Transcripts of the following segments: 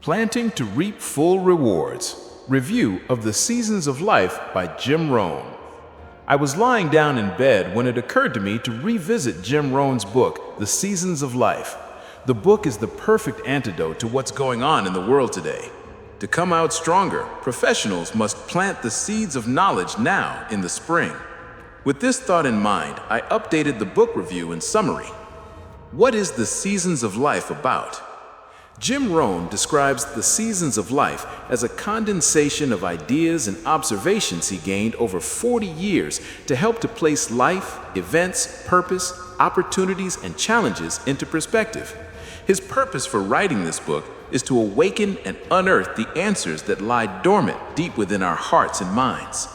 Planting to Reap Full Rewards. Review of The Seasons of Life by Jim Rohn. I was lying down in bed when it occurred to me to revisit Jim Rohn's book, The Seasons of Life. The book is the perfect antidote to what's going on in the world today. To come out stronger, professionals must plant the seeds of knowledge now in the spring. With this thought in mind, I updated the book review and summary. What is The Seasons of Life about? Jim Rohn describes the seasons of life as a condensation of ideas and observations he gained over 40 years to help to place life, events, purpose, opportunities, and challenges into perspective. His purpose for writing this book is to awaken and unearth the answers that lie dormant deep within our hearts and minds.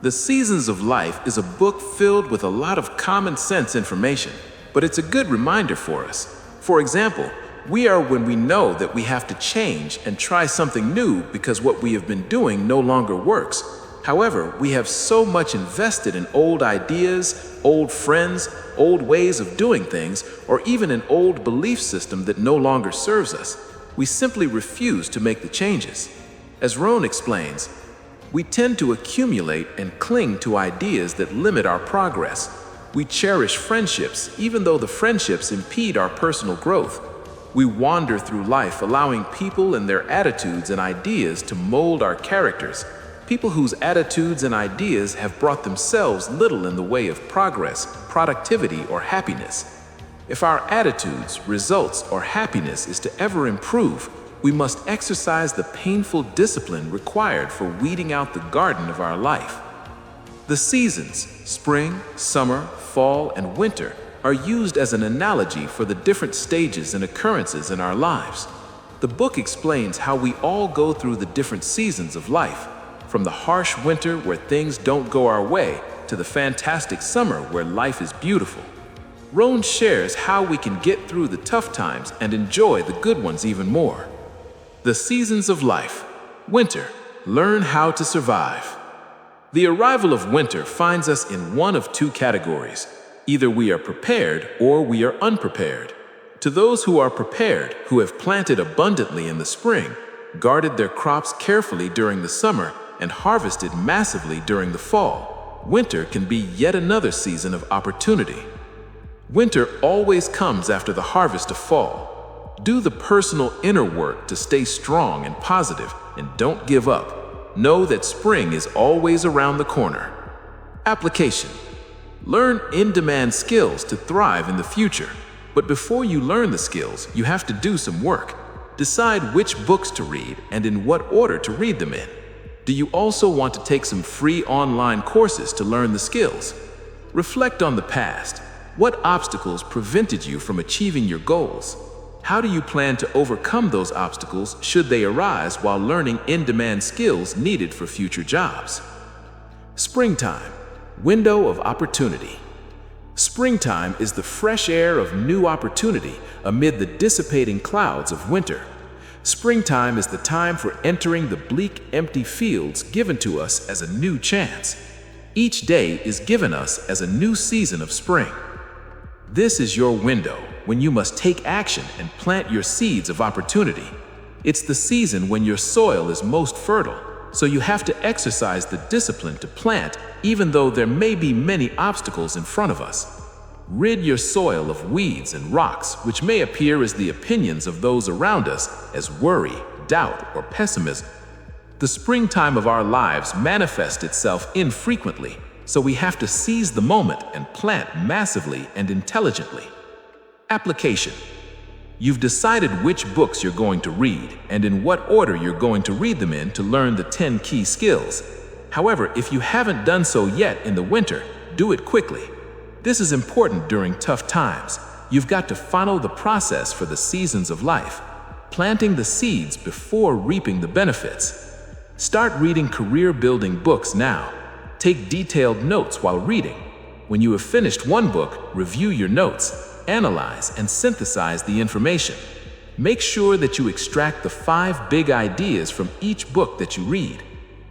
The Seasons of Life is a book filled with a lot of common sense information, but it's a good reminder for us. For example, we are when we know that we have to change and try something new because what we have been doing no longer works. However, we have so much invested in old ideas, old friends, old ways of doing things, or even an old belief system that no longer serves us. We simply refuse to make the changes. As Rohn explains, we tend to accumulate and cling to ideas that limit our progress. We cherish friendships even though the friendships impede our personal growth. We wander through life allowing people and their attitudes and ideas to mold our characters. People whose attitudes and ideas have brought themselves little in the way of progress, productivity, or happiness. If our attitudes, results, or happiness is to ever improve, we must exercise the painful discipline required for weeding out the garden of our life. The seasons, spring, summer, fall, and winter, are used as an analogy for the different stages and occurrences in our lives. The book explains how we all go through the different seasons of life, from the harsh winter where things don't go our way to the fantastic summer where life is beautiful. Rohn shares how we can get through the tough times and enjoy the good ones even more. The Seasons of Life. Winter. Learn how to survive. The arrival of winter finds us in one of two categories. Either we are prepared or we are unprepared. To those who are prepared, who have planted abundantly in the spring, guarded their crops carefully during the summer, and harvested massively during the fall, winter can be yet another season of opportunity. Winter always comes after the harvest of fall. Do the personal inner work to stay strong and positive, and don't give up. Know that spring is always around the corner. Application. Learn in-demand skills to thrive in the future. But before you learn the skills, you have to do some work. Decide which books to read and in what order to read them in. Do you also want to take some free online courses to learn the skills? Reflect on the past. What obstacles prevented you from achieving your goals? How do you plan to overcome those obstacles should they arise while learning in-demand skills needed for future jobs? Springtime. Window of opportunity. Springtime is the fresh air of new opportunity amid the dissipating clouds of winter. Springtime is the time for entering the bleak, empty fields given to us as a new chance. Each day is given us as a new season of spring. This is your window when you must take action and plant your seeds of opportunity. It's the season when your soil is most fertile, so you have to exercise the discipline to plant even though there may be many obstacles in front of us. Rid your soil of weeds and rocks which may appear as the opinions of those around us as worry, doubt, or pessimism. The springtime of our lives manifests itself infrequently, so we have to seize the moment and plant massively and intelligently. Application. You've decided which books you're going to read and in what order you're going to read them in to learn the 10 key skills. However, if you haven't done so yet in the winter, do it quickly. This is important during tough times. You've got to follow the process for the seasons of life, planting the seeds before reaping the benefits. Start reading career-building books now. Take detailed notes while reading. When you have finished one book, review your notes, analyze and synthesize the information. Make sure that you extract the 5 big ideas from each book that you read.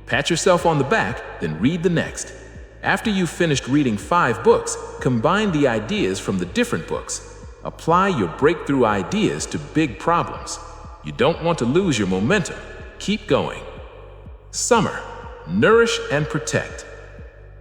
Pat yourself on the back, then read the next. After you've finished reading 5 books, combine the ideas from the different books. Apply your breakthrough ideas to big problems. You don't want to lose your momentum. Keep going. Summer. Nourish and protect.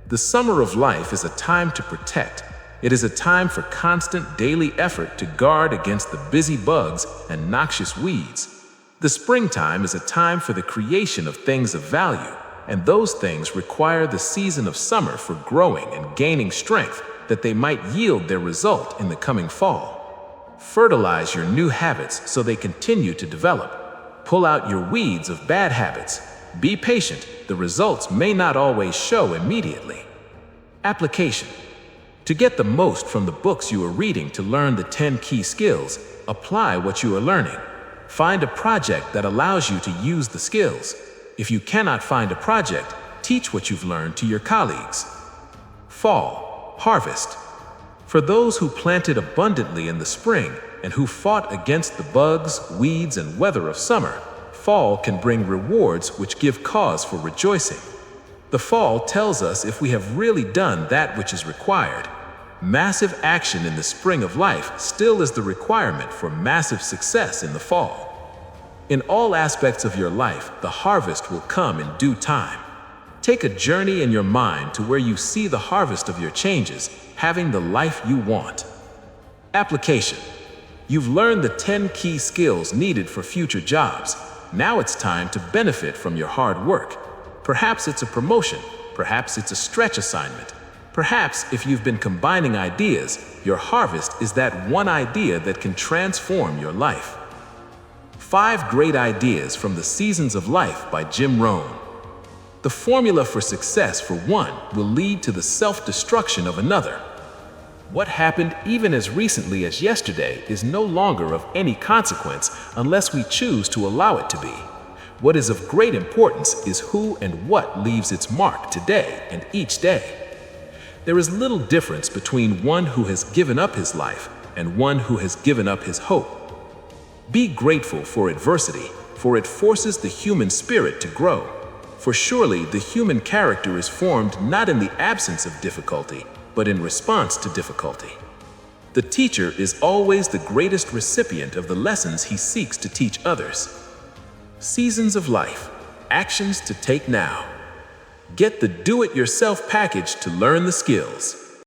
The summer of life is a time to protect. It is a time for constant daily effort to guard against the busy bugs and noxious weeds. The springtime is a time for the creation of things of value, and those things require the season of summer for growing and gaining strength that they might yield their result in the coming fall. Fertilize your new habits so they continue to develop. Pull out your weeds of bad habits. Be patient. The results may not always show immediately. Application. To get the most from the books you are reading to learn the 10 key skills, apply what you are learning. Find a project that allows you to use the skills. If you cannot find a project, teach what you've learned to your colleagues. Fall. Harvest. For those who planted abundantly in the spring and who fought against the bugs, weeds, and weather of summer, fall can bring rewards which give cause for rejoicing. The fall tells us if we have really done that which is required. Massive action in the spring of life still is the requirement for massive success in the fall. In all aspects of your life, the harvest will come in due time. Take a journey in your mind to where you see the harvest of your changes, having the life you want. Application. You've learned the 10 key skills needed for future jobs. Now it's time to benefit from your hard work. Perhaps it's a promotion. Perhaps it's a stretch assignment. Perhaps if you've been combining ideas, your harvest is that one idea that can transform your life. 5 Great Ideas from the Seasons of Life by Jim Rohn. The formula for success for one will lead to the self-destruction of another. What happened even as recently as yesterday is no longer of any consequence unless we choose to allow it to be. What is of great importance is who and what leaves its mark today and each day. There is little difference between one who has given up his life and one who has given up his hope. Be grateful for adversity, for it forces the human spirit to grow. For surely the human character is formed not in the absence of difficulty, but in response to difficulty. The teacher is always the greatest recipient of the lessons he seeks to teach others. Seasons of Life. Actions to take now. Get the do-it-yourself package to learn the skills.